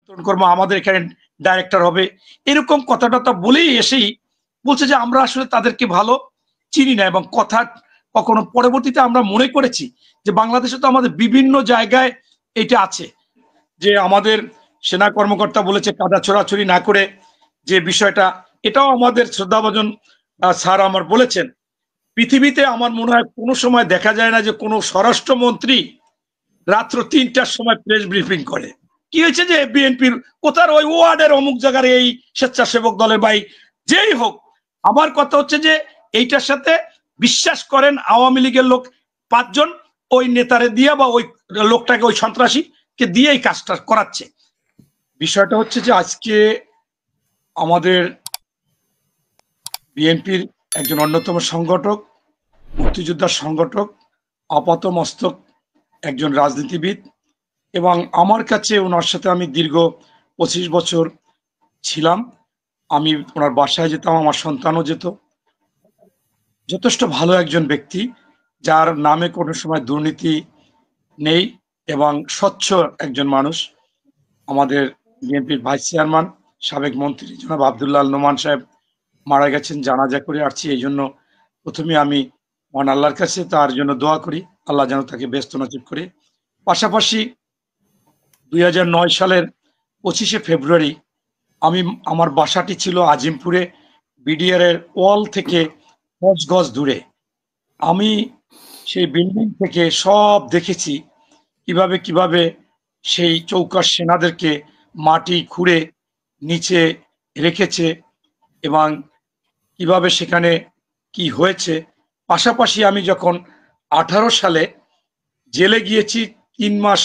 কর্ম আমাদের এখানে ডাইরেক্টর হবে, এরকম কথাটা বলেই এসেই বলছে যে আমরা আসলে তাদেরকে ভালো চিনি না, এবং কথা কখনো পরবর্তীতে আমরা মনে করেছি যে বাংলাদেশে তো আমাদের বিভিন্ন জায়গায় এটা আছে, যে আমাদের সেনা কর্মকর্তা বলেছে কাদা ছোড়াছড়ি না করে যে বিষয়টা, এটাও আমাদের শ্রদ্ধাভাজন স্যার আমার বলেছেন। পৃথিবীতে আমার মনে হয় কোনো সময় দেখা যায় না যে কোনো স্বরাষ্ট্রমন্ত্রী রাত্র ৩টার সময় প্রেস ব্রিফিং করে। কি হয়েছে যে বিএনপির কোথার ওই ওয়ার্ডের অমুক জায়গার এই স্বেচ্ছাসেবক দলের ভাই যেই হোক, আমার কথা হচ্ছে যে এইটার সাথে বিশ্বাস করেন আওয়ামী লীগের লোক 5 জন ওই নেতারে দিয়া বা ওই লোকটাকে ওই সন্ত্রাসীকে দিয়ে এই কাজটা করাচ্ছে। বিষয়টা হচ্ছে যে আজকে আমাদের বিএনপির একজন অন্যতম সংগঠক, মুক্তিযোদ্ধার সংগঠক, আপাত মস্তক একজন রাজনীতিবিদ, এবং আমার কাছে ওনার সাথে আমি দীর্ঘ 25 বছর ছিলাম। আমি ওনার বাসায় যেতাম, আমার সন্তানও যেত। যথেষ্ট ভালো একজন ব্যক্তি, যার নামে কোনো সময় দুর্নীতি নেই এবং স্বচ্ছ একজন মানুষ। আমাদের বিএনপির ভাইস চেয়ারম্যান, সাবেক মন্ত্রী জনাব আব্দুল্লাহ আল নোমান সাহেব মারা গেছেন, জানাজা করে আসছি। এই জন্য প্রথমে আমি মহান আল্লাহর কাছে তার জন্য দোয়া করি, আল্লাহ যেন তাকে ব্যস্ত নজিব করে। পাশাপাশি 2009 সালের 25শে ফেব্রুয়ারি আমি, আমার বাসাটি ছিল আজিমপুরে, বিডিআর এর ওয়াল থেকে 5 গজ দূরে। আমি সেই বিল্ডিং থেকে সব দেখেছি কিভাবে কিভাবে সেই চৌকাশ সেনাদেরকে মাটি খুঁড়ে নিচে রেখেছে এবং কিভাবে সেখানে কি হয়েছে। পাশাপাশি আমি যখন 18 সালে জেলে গিয়েছি, 3 মাস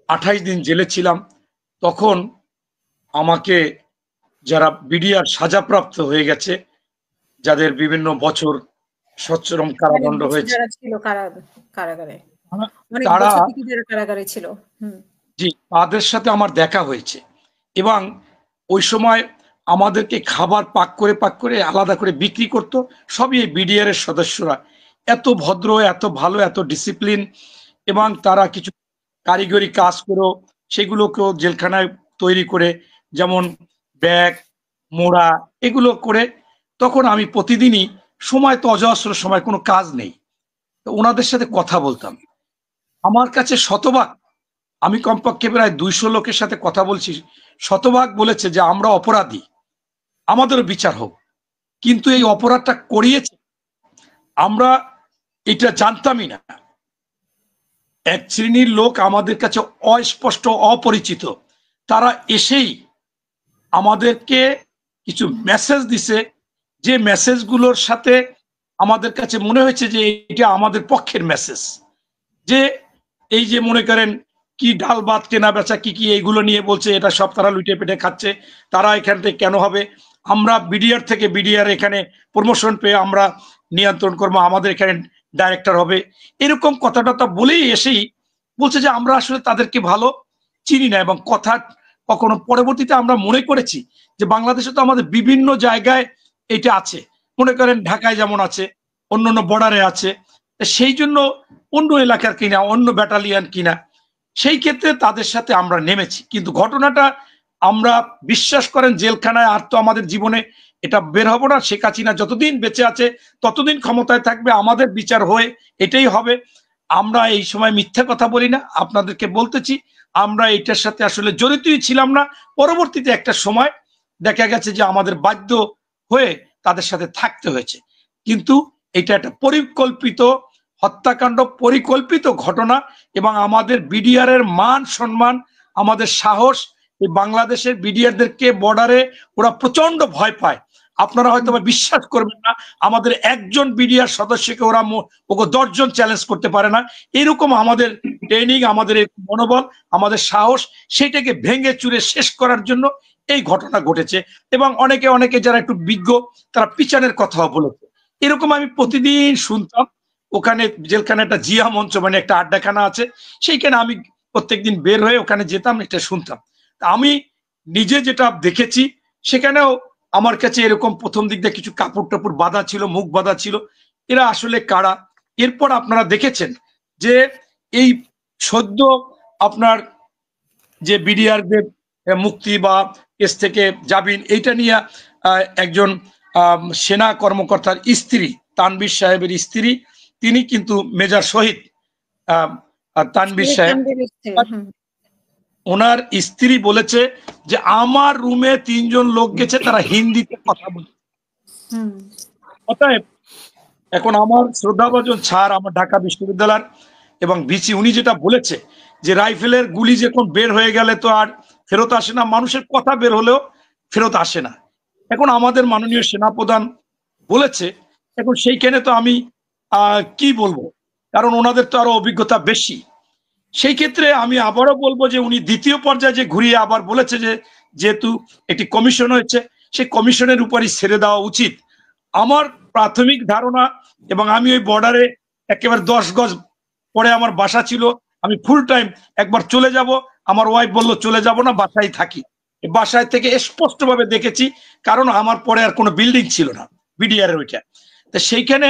28 দিন জেলে ছিলাম, তখন আমাকে যারা বিডিআর সাজাপ্রাপ্ত হয়ে গেছে, যাদের বিভিন্ন বছর সশ্রম কারাদণ্ড হয়েছে, যারা ছিল কারাগারে, অনেক তারা বছর থেকে যারা কারাগারে ছিল, জি, তাদের সাথে আমার দেখা হয়েছে। এবং ওই সময় আমাদেরকে খাবার পাক করে আলাদা করে বিক্রি করত, সবই এই বিডিআর এর সদস্যরা। এত ভদ্র, এত ভালো, এত ডিসিপ্লিন, এবং তারা কিছু কারিগরি কাজ করে সেগুলোকেও জেলখানায় তৈরি করে, যেমন ব্যাগ, মোড়া, এগুলো করে। তখন আমি প্রতিদিনই, সময় তো অজস্র সময়, কোনো কাজ নেই, তো ওনাদের সাথে কথা বলতাম। আমার কাছে শতভাগ, আমি কমপক্ষে প্রায় 200 লোকের সাথে কথা বলছি, শতভাগ বলেছে যে আমরা অপরাধী, আমাদেরও বিচার হোক। কিন্তু এই অপরাধটা করিয়েছে আমরা এটা জানতামই না। এক শ্রেণীর লোক আমাদের কাছে অস্পষ্ট, অপরিচিত, তারা এসেই আমাদেরকে কিছু মেসেজ দিছে, যে মেসেজগুলোর সাথে আমাদের কাছে মনে হয়েছে যে এটা আমাদের পক্ষের মেসেজ। যে এই যে মনে করেন কি ডাল ভাত কেনা বেচা কি কি এইগুলো নিয়ে বলছে, এটা সব তারা লুটে পেটে খাচ্ছে, তারা এখান থেকে কেন হবে, আমরা বিডিআর থেকে, বিডিআর এখানে প্রমোশন পেয়ে আমরা নিয়ন্ত্রণ করবো, আমাদের এখানে ডাইরেক্টর হবে, এরকম কথাটা বলেই এসেই বলছে যে আমরা আসলে তাদেরকে ভালো চিনি না, এবং কথা কখনো পরবর্তীতে আমরা মনে করেছি যে বাংলাদেশে তো আমাদের বিভিন্ন জায়গায় এটা আছে, মনে করেন ঢাকায় যেমন আছে, অন্য বর্ডারে আছে, সেই জন্য অন্য এলাকার কিনা, অন্য ব্যাটালিয়ান কিনা, সেই ক্ষেত্রে তাদের সাথে আমরা নেমেছি। কিন্তু ঘটনাটা আমরা, বিশ্বাস করেন, জেলখানায় আর তো আমাদের জীবনে এটা বের হবো না। শেখ হাসিনা যতদিন বেঁচে আছে ততদিন ক্ষমতায় থাকবে, আমাদের বিচার হয়ে এটাই হবে। আমরা এই সময় মিথ্যা কথা বলি না, আপনাদেরকে বলতেছি আমরা এটার সাথে আসলে জড়িতই ছিলাম না। পরবর্তীতে একটা সময় দেখা গেছে যে আমাদের বাধ্য হয়ে তাদের সাথে থাকতে হয়েছে। কিন্তু এটা একটা পরিকল্পিত হত্যাকাণ্ড, পরিকল্পিত ঘটনা, এবং আমাদের বিডিআর এর মান সম্মান, আমাদের সাহস, এই বাংলাদেশের বিডিআরদেরকে বর্ডারে ওরা প্রচন্ড ভয় পায়। আপনারা হয়তো বিশ্বাস করবেন না, আমাদের একজন বিডিআর সদস্যকে ওরা 10 জন চ্যালেঞ্জ করতে পারে না। এরকম আমাদের ট্রেনিং, আমাদের মনোবল, আমাদের সাহস, সেটাকে ভেঙে চুরে শেষ করার জন্য এই ঘটনা ঘটেছে। এবং অনেকে যারা একটু বিজ্ঞ, তারা পিছনের কথাও বলেছে। এরকম আমি প্রতিদিন শুনতাম। ওখানে জেলখানে একটা জিয়া মঞ্চ মানে একটা আড্ডাখানা আছে, সেইখানে আমি প্রত্যেকদিন বের হয়ে ওখানে যেতাম, এটা শুনতাম। আমি নিজে যেটা দেখেছি, সেখানেও আমার কাছে এরকম প্রথম দিক দিয়ে কিছু কাপড় টাপড় বাঁধা ছিল, মুখ বাঁধা ছিল, এরা আসলে কারা। এরপর আপনারা দেখেছেন যে এই সদ্য আপনার যে বিডিআর মুক্তি বা কেস থেকে জামিন, এইটা নিয়ে একজন সেনা কর্মকর্তার স্ত্রী, তানভীর সাহেবের স্ত্রী, তিনি কিন্তু মেজর শহীদ তানভীর সাহেব, ওনার স্ত্রী বলেছে যে আমার রুমে 3 জন লোক গেছে, তারা হিন্দিতে কথা বলছে। অতএব এখন আমার শ্রদ্ধাভাজন স্যার, আমার ঢাকা বিশ্ববিদ্যালয়ের এবং ভিসি, উনি যেটা বলেছে যে রাইফেলের গুলি যখন বের হয়ে গেলে তো আর ফেরত আসে না, মানুষের কথা বের হলেও ফেরত আসে না। এখন আমাদের মাননীয় সেনাপ্রধান বলেছে, এখন সেইখানে তো আমি কি বলবো, কারণ ওনাদের তো আরো অভিজ্ঞতা বেশি। সেই ক্ষেত্রে আমি আবারও বলবো যে উনি দ্বিতীয় পর্যায়ে যে ঘুরিয়ে আবার বলেছে যে যেহেতু একটি কমিশন হয়েছে, সেই কমিশনের উপরই ছেড়ে দেওয়া উচিত। আমার প্রাথমিক ধারণা, এবং আমি ওই বর্ডারে একেবারে 10 গজ পরে আমার বাসা ছিল, আমি ফুল টাইম একবার চলে যাব, আমার ওয়াইফ বলল চলে যাব না, বাসায় থাকি। বাসায় থেকে স্পষ্টভাবে দেখেছি, কারণ আমার পরে আর কোনো বিল্ডিং ছিল না বিডিআর এর ওইটা। তো সেইখানে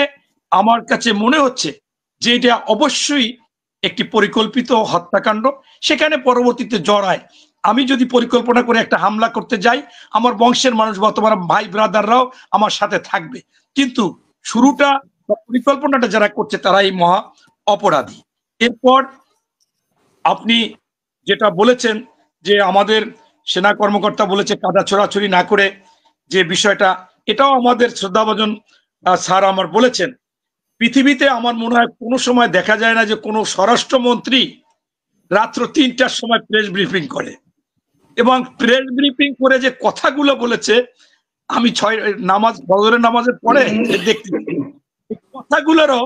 আমার কাছে মনে হচ্ছে যে এটা অবশ্যই একটি পরিকল্পিত হত্যাকাণ্ড। সেখানে পরবর্তীতে জড়ায়, আমি যদি পরিকল্পনা করে একটা হামলা করতে যাই, আমার বংশের মানুষ বা তোমার ভাই ব্রাদাররাও আমার সাথে থাকবে, কিন্তু শুরুটা বা পরিকল্পনাটা যারা করছে তারাই মহা অপরাধী। এরপর আপনি যেটা বলেছেন যে আমাদের সেনা কর্মকর্তা বলেছে কাদা ছোড়াছুড়ি না করে যে বিষয়টা, এটাও আমাদের শ্রদ্ধাভাজন স্যার আমার বলেছেন। পৃথিবীতে আমার মনে হয় কোনো সময় দেখা যায় না যে কোনো স্বরাষ্ট্রমন্ত্রী রাত্র 3টার সময় প্রেস ব্রিফিং করে, এবং প্রেস ব্রিফিং করে যে কথাগুলো বলেছে, আমি ফজরের নামাজের পরে দেখতে, কথাগুলোরও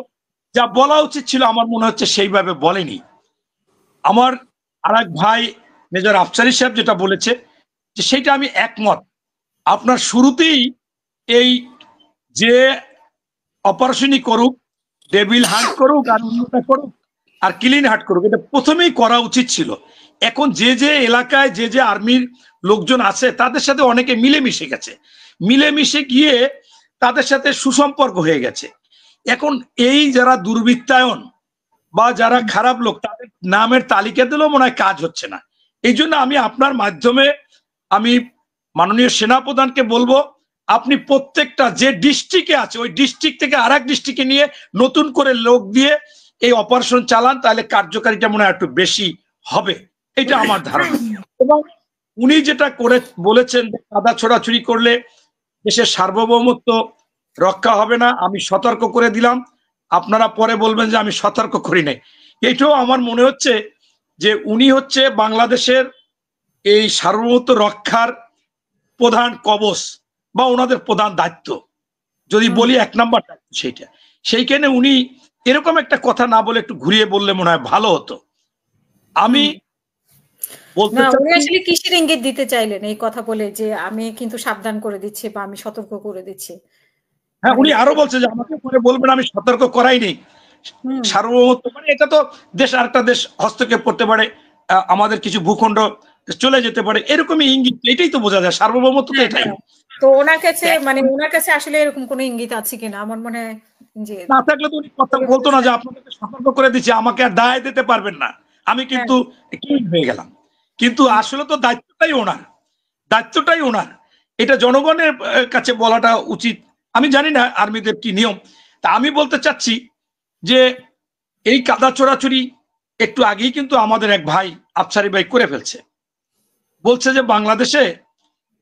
যা বলা উচিত ছিল আমার মনে হচ্ছে সেইভাবে বলেনি। আমার আর এক ভাই মেজর আফসারি সাহেব যেটা বলেছে, যে সেইটা আমি একমত। আপনার শুরুতেই এই যে অপারেশনই করুক, ডেভিল হান্ট করুক আর অন্যটা করুক আর ক্লিন হার্ট করুক, এটা প্রথমেই করা উচিত ছিল। এখন যে যে এলাকায় যে যে আর্মির লোকজন আছে তাদের সাথে অনেকে মিলেমিশে গেছে, মিলেমিশে গিয়ে তাদের সাথে সুসম্পর্ক হয়ে গেছে। এখন এই যারা দুর্বৃত্তায়ন বা যারা খারাপ লোক, তাদের নামের তালিকা দিলেও মনে হয় কাজ হচ্ছে না। এই জন্য আমি আপনার মাধ্যমে আমি মাননীয় সেনাপ্রধানকে বলবো, আপনি প্রত্যেকটা যে ডিস্ট্রিক্টে আছে ওই ডিস্ট্রিক্ট থেকে আর এক ডিস্ট্রিক্টে নিয়ে নতুন করে লোক দিয়ে এই অপারেশন চালান, তাহলে কার্যকারিতা মনে হয় একটু বেশি হবে, এটা আমার ধারণা। এবং উনি যেটা করে বলেছেন কাদা ছোড়াছুড়ি করলে দেশের সার্বভৌমত্ব রক্ষা হবে না, আমি সতর্ক করে দিলাম, আপনারা পরে বলবেন যে আমি সতর্ক করি নাই। এটাও আমার মনে হচ্ছে যে উনি হচ্ছে বাংলাদেশের এই সার্বভৌমত্ব রক্ষার প্রধান কবচ বা ওনাদের প্রধান দায়িত্ব, যদি বলি 1 নম্বর দায়িত্ব সেইটা। সেইখানে উনি এরকম একটা কথা না বলে একটু ঘুরিয়ে বললে মনে হয় ভালো হতো। আমি বলতে উনি আসলে কিসের ইঙ্গিত দিতে চাইলেন এই কথা বলে, যে আমি কিন্তু সাবধান করে দিচ্ছি বা আমি সতর্ক করে দিচ্ছি? হ্যাঁ, উনি আরো বলছে যে আমাকে পরে বলবেন আমি সতর্ক করাইনি। সার্বভৌমত্ব মানে এটা তো দেশ আরেকটা দেশ হস্তক্ষেপ করতে পারে, আমাদের কিছু ভূখণ্ড চলে যেতে পারে, এরকমই ইঙ্গিত, এটাই তো বোঝা যায় সার্বভৌমত্ব তো এটাই। তো ওনার কাছে আসলে এরকম কোনো ইঙ্গিত আছে কিনা? আমার মনে হয় যে না থাকলে তো উনি কথা বলতো না যে আপনাদেরকে সতর্ক করে দিচ্ছি, আমাকে আর দায় দিতে পারবেন না, আমি কিন্তু ক্লিন হয়ে গেলাম। কিন্তু আসলে তো দায়িত্বটাই ওনার, এটা জনগণের কাছে বলাটা উচিত। আমি জানি না আর্মিদের কি নিয়ম, তা আমি বলতে চাচ্ছি যে এই কাদা চোরাচুরি একটু আগেই কিন্তু আমাদের এক ভাই আফসারি ভাই করে ফেলছে, বলছে যে বাংলাদেশে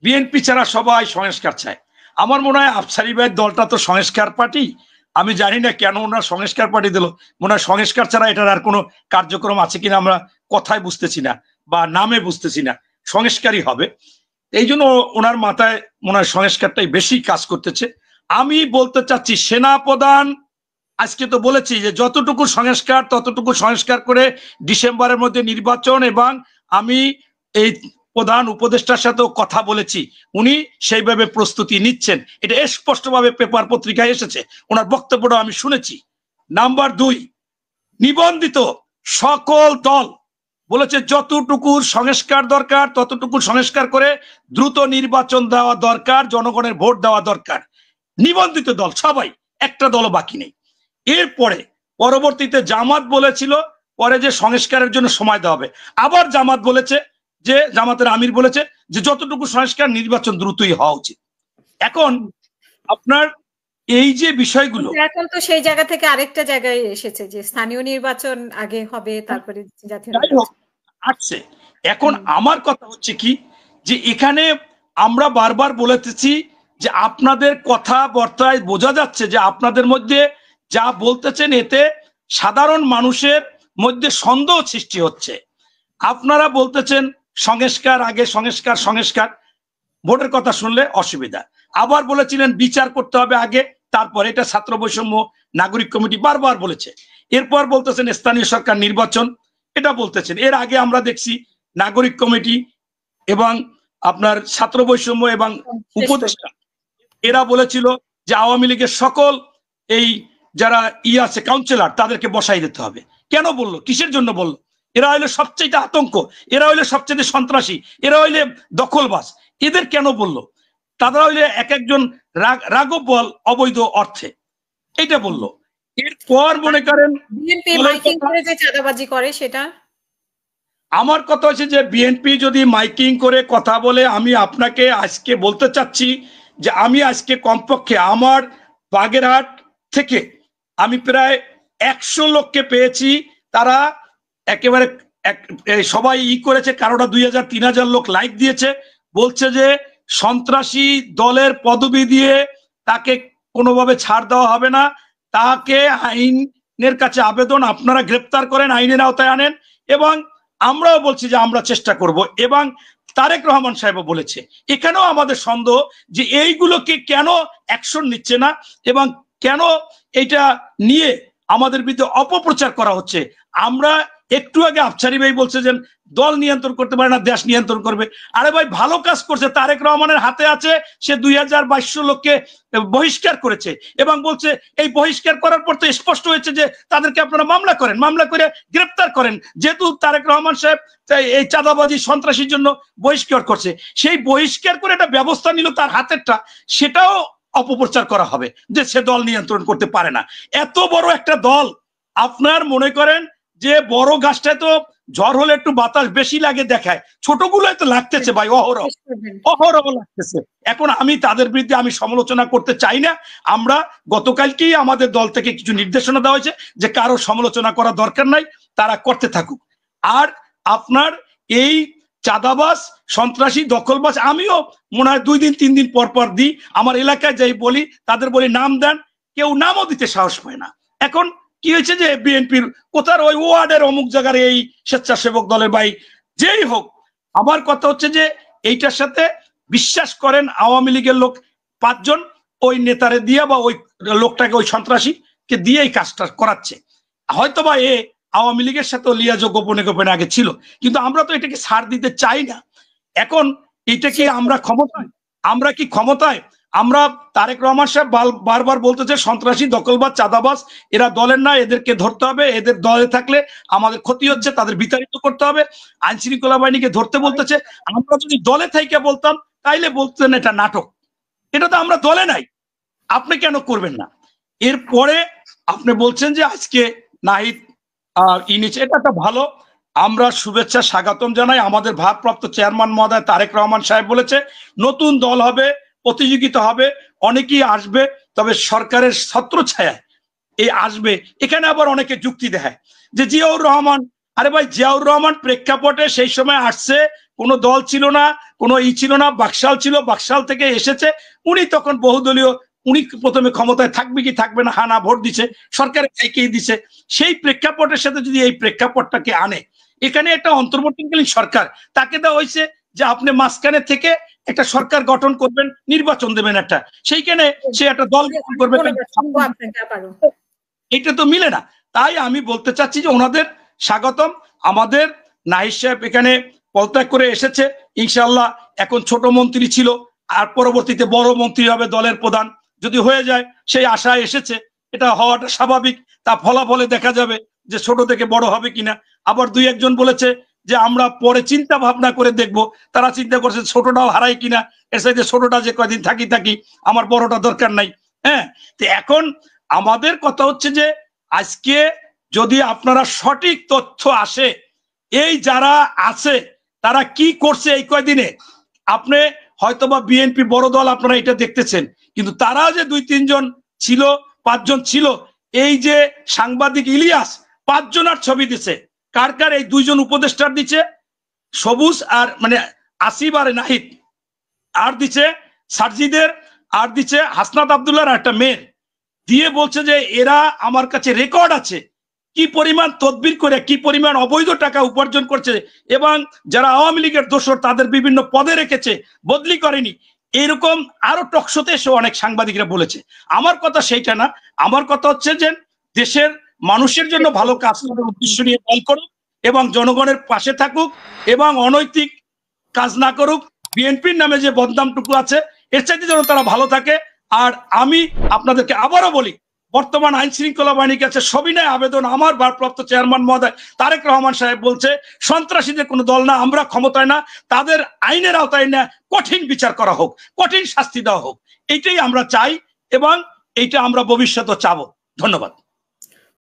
বিএনপি ছাড়া সবাই সংস্কার চায়। আমার মনে হয় আফসারি ভাইয়ের দলটা তো সংস্কার পার্টি, আমি জানি না কেন ওনার সংস্কার পার্টি দিল, মনে হয় সংস্কার ছাড়া এটার আর কোনো কার্যক্রম আছে কিনা আমরা কথায় বুঝতেছি না বা নামে বুঝতেছি না, সংস্কারই হবে। এই জন্য ওনার মাথায় মনে হয় সংস্কারটাই বেশি কাজ করতেছে। আমি বলতে চাচ্ছি সেনাপ্রধান আজকে তো বলেছি যে যতটুকু সংস্কার ততটুকু সংস্কার করে ডিসেম্বরের মধ্যে নির্বাচন, এবং আমি এই প্রধান উপদেষ্টার সাথেও কথা বলেছি, উনি সেইভাবে প্রস্তুতি নিচ্ছেন, এটা স্পষ্টভাবে পেপার পত্রিকায় এসেছে, ওনার বক্তব্যটা আমি শুনেছি। নাম্বার 2, নিবন্ধিত সকল দল বলেছে যতটুকু সংস্কার দরকার ততটুকু সংস্কার করে দ্রুত নির্বাচন দেওয়া দরকার, জনগণের ভোট দেওয়া দরকার। নিবন্ধিত দল সবাই, একটা দলও বাকি নেই। এরপরে পরবর্তীতে জামাত বলেছিল পরে যে সংস্কারের জন্য সময় দেওয়া হবে, আবার জামাত বলেছে যে জামাতের আমির বলেছে যে যতটুকু সংস্কার নির্বাচন দ্রুতই হওয়া উচিত। এখন আপনার এই যে বিষয়গুলো এখন তো সেই জায়গা থেকে আরেকটা জায়গায় এসেছে যে স্থানীয় নির্বাচন আগে হবে, তারপরে জাতীয় যাই হোক নির্বাচন আসছে। এখন আমার কথা হচ্ছে কি যে এখানে আমরা বারবার বলেতেছি যে আপনাদের কথাবার্তায় বোঝা যাচ্ছে যে আপনাদের মধ্যে যা বলতেছেন এতে সাধারণ মানুষের মধ্যে সন্দেহ সৃষ্টি হচ্ছে। আপনারা বলতেছেন সংস্কার আগে, সংস্কার সংস্কার, ভোটের কথা শুনলে অসুবিধা। আবার বলেছিলেন বিচার করতে হবে আগে, তারপর এটা ছাত্র বৈষম্য নাগরিক কমিটি বারবার বলেছে। এরপর বলতেছেন স্থানীয় সরকার নির্বাচন, এটা বলতেছেন। এর আগে আমরা দেখছি নাগরিক কমিটি এবং আপনার ছাত্র বৈষম্য এবং উপদেষ্টা এরা বলেছিল যে আওয়ামী লীগের সকল এই যারা আছে কাউন্সিলর তাদেরকে বসাই দিতে হবে। কেন বললো? কিসের জন্য বললো? এরা হইলে সবচেয়ে আতঙ্ক, এরা হইলে সবচেয়ে সন্ত্রাসী, এরা হইলে দখলবাজ। এদের কেন বললো? তারা হইলে এক একজন রাঘব বল অবৈধ অর্থে, এটা বললো। এরপর মনে করেন বিএনপি মাইকিং করে যে চাঁদাবাজি করে সেটা। আমার কথা হচ্ছে যে বিএনপি যদি মাইকিং করে কথা বলে, আমি আপনাকে আজকে বলতে চাচ্ছি যে আমি আজকে কমপক্ষে আমার বাগেরহাট থেকে আমি প্রায় 100 লোককে পেয়েছি। তারা একেবারে সবাই করেছে, কারোটা 2000 3000 লোক লাইক দিয়েছে। বলছে যে সন্ত্রাসী দলের পদবি দিয়ে তাকে কোনোভাবে ছাড় দেওয়া হবে না, তাকে আইনের কাছে আবেদন, আপনারা গ্রেপ্তার করেন, আইনের আওতায় আনেন। এবং আমরাও বলছি যে আমরা চেষ্টা করব। এবং তারেক রহমান সাহেবও বলেছে। এখানেও আমাদের সন্দেহ যে এইগুলোকে কেন অ্যাকশন নিচ্ছে না এবং কেন এটা নিয়ে আমাদের বিরুদ্ধে অপপ্রচার করা হচ্ছে। আমরা একটু আগে আফসারি ভাই বলছে যে দল নিয়ন্ত্রণ করতে পারে না, দেশ নিয়ন্ত্রণ করবে। আরে ভাই, ভালো কাজ করছে, তারেক রহমানের হাতে আছে। সে 2200 লোককে বহিষ্কার করেছে এবং বলছে এই বহিষ্কার করার পর তো স্পষ্ট হয়েছে যে তাদেরকে আপনারা মামলা করেন, মামলা করে গ্রেপ্তার করেন। যেহেতু তারেক রহমান সাহেব এই চাঁদাবাজি সন্ত্রাসীর জন্য বহিষ্কার করছে, সেই বহিষ্কার করে একটা ব্যবস্থা নিল তার হাতেরটা, সেটাও অপপ্রচার করা হবে যে সে দল নিয়ন্ত্রণ করতে পারে না। এত বড় একটা দল, আপনার মনে করেন যে বড় গাছটায় তো ঝড় হলে একটু বাতাস বেশি লাগে দেখায়, ছোটগুলোই তো লাগতেছে ভাই, অহরহ অহরহ লাগতেছে। এখন আমি তাদের বিরুদ্ধে আমি সমালোচনা করতে চাই না। আমরা গতকালকেই আমাদের দল থেকে কিছু নির্দেশনা দেওয়া হয়েছে যে কারো সমালোচনা করা দরকার নাই, তারা করতে থাকুক। আর আপনার এই চাঁদাবাজ সন্ত্রাসী দখলবাজ আমিও মনে হয় 2 দিন 3 দিন পর পর দিই, আমার এলাকায় যাই বলি, তাদের বলি নাম দেন, কেউ নামও দিতে সাহস পায় না। এখন কি হয়েছে যে বিএনপির কোথার ওই ওয়ার্ডের অমুক জায়গার এই স্বেচ্ছাসেবক দলের ভাই যেই হোক, আমার কথা হচ্ছে যে এইটার সাথে বিশ্বাস করেন আওয়ামী লীগের লোক 5 জন ওই নেতারে দিয়ে বা ওই লোকটাকে ওই সন্ত্রাসীকে দিয়ে এই কাজটা করাচ্ছে। হয়তোবা এ আওয়ামী লীগের সাথে লিয়াজো গোপনে গোপনে আগে ছিল, কিন্তু আমরা তো এটাকে ছাড় দিতে চাই না। এখন এটা কি আমরা ক্ষমতায়? আমরা কি ক্ষমতায়? আমরা তারেক রহমান সাহেব বারবার বলতেছে সন্ত্রাসী দখলবাজ চাঁদাবাজ এরা দলের না, এদেরকে ধরতে হবে, এদের দলে থাকলে আমাদের ক্ষতি হচ্ছে, তাদের বিতাড়িত করতে হবে, আইন শৃঙ্খলা বাহিনীকে ধরতে বলতেছে। আমরা যদি দলে থাইকে বলতাম তাইলে বলতেন এটা নাটক। এটা তো আমরা দলে নাই, আপনি কেন করবেন না? এরপরে আপনি বলছেন যে আজকে নাহিদ ইনিছে, এটা একটা ভালো, আমরা শুভেচ্ছা স্বাগতম জানাই। আমাদের ভারপ্রাপ্ত চেয়ারম্যান মহোদয় তারেক রহমান সাহেব বলেছে নতুন দল হবে, প্রতিযোগিতা হবে, অনেকেই আসবে, তবে সরকারের ছত্রছায়ায় এই আসবে। এখানে আবার অনেকে যুক্তি দেয় যে জিয়াউর রহমান, আরে ভাই জিয়াউর রহমান প্রেক্ষাপটে সেই সময় আসছে, কোনো দল ছিল না, কোনো ছিল না, বাকশাল ছিল, বাকশাল থেকে এসেছে, উনি তখন বহুদলীয়, উনি প্রথমে ক্ষমতায় থাকবে কি থাকবে না হানা ভোট দিছে, সরকারের একেই দিছে। সেই প্রেক্ষাপটের সাথে যদি এই প্রেক্ষাপটটাকে আনে, এখানে একটা অন্তর্বর্তীকালীন সরকার, তাকে দেওয়া হয়েছে যে আপনি মাঝখানে থেকে একটা সরকার গঠন করবেন, নির্বাচন দেবেন একটা, সেইখানে সে একটা দল গঠন করবে, এটা তো মিলে না। তাই আমি বলতে চাচ্ছি যে ওনাদের স্বাগতম। আমাদের নাহিদ সাহেব এখানে পদত্যাগ করে এসেছে, ইনশাল্লাহ এখন ছোট মন্ত্রী ছিল, আর পরবর্তীতে বড় মন্ত্রী হবে, দলের প্রধান যদি হয়ে যায়, সেই আশা এসেছে, এটা হওয়াটা স্বাভাবিক। তা ফলাফলে দেখা যাবে যে ছোট থেকে বড় হবে কিনা। আবার 2-1 জন বলেছে যে আমরা পরে চিন্তা ভাবনা করে দেখব, তারা চিন্তা করছে ছোটটাও হারাই কিনা, এর সাথে ছোটটা যে কয়দিন থাকি আমার বড়টা দরকার নাই। হ্যাঁ, তো এখন আমাদের কথা হচ্ছে যে আজকে যদি আপনারা সঠিক তথ্য আসে, এই যারা আছে তারা কি করছে এই কয়দিনে। আপনি হয়তোবা বিএনপি বড় দল, আপনারা এটা দেখতেছেন, কিন্তু তারা যে 2-3 জন ছিল, 5 জন ছিল, এই যে সাংবাদিক ইলিয়াস 5 জনের ছবি দিছে, কার কার? এই 2 জন উপদেষ্টার দিচ্ছে, সবুজ আর মানে আসিফ আর নাহিদ, আর দিচ্ছে সার্জিদের, আর দিচ্ছে হাসনাত আব্দুল্লাহর একটা মেয়ের, দিয়ে বলছে যে এরা আমার কাছে রেকর্ড আছে কি পরিমাণ তদবির করে কি পরিমাণ অবৈধ টাকা উপার্জন করছে, এবং যারা আওয়ামী লীগের দোসর তাদের বিভিন্ন পদে রেখেছে, বদলি করেনি। এরকম আরো টকশোতে এসে অনেক সাংবাদিকরা বলেছে। আমার কথা সেইটা না, আমার কথা হচ্ছে যে দেশের মানুষের জন্য ভালো কাজ করার উদ্দেশ্য নিয়ে দল করুক এবং জনগণের পাশে থাকুক এবং অনৈতিক কাজ না করুক। বিএনপির নামে যে বদনামটুকু আছে এর চাইতে যেন তারা ভালো থাকে। আর আমি আপনাদেরকে আবারও বলি, বর্তমান আইন শৃঙ্খলা বাহিনীর কাছে সবিনয় আবেদন, আমার ভারপ্রাপ্ত চেয়ারম্যান মহোদয় তারেক রহমান সাহেব বলছে সন্ত্রাসীদের কোনো দল না, আমরা ক্ষমতায় না, তাদের আইনের আওতায় না, কঠিন বিচার করা হোক, কঠিন শাস্তি দেওয়া হোক, এইটাই আমরা চাই এবং এইটা আমরা ভবিষ্যতে চাবো। ধন্যবাদ।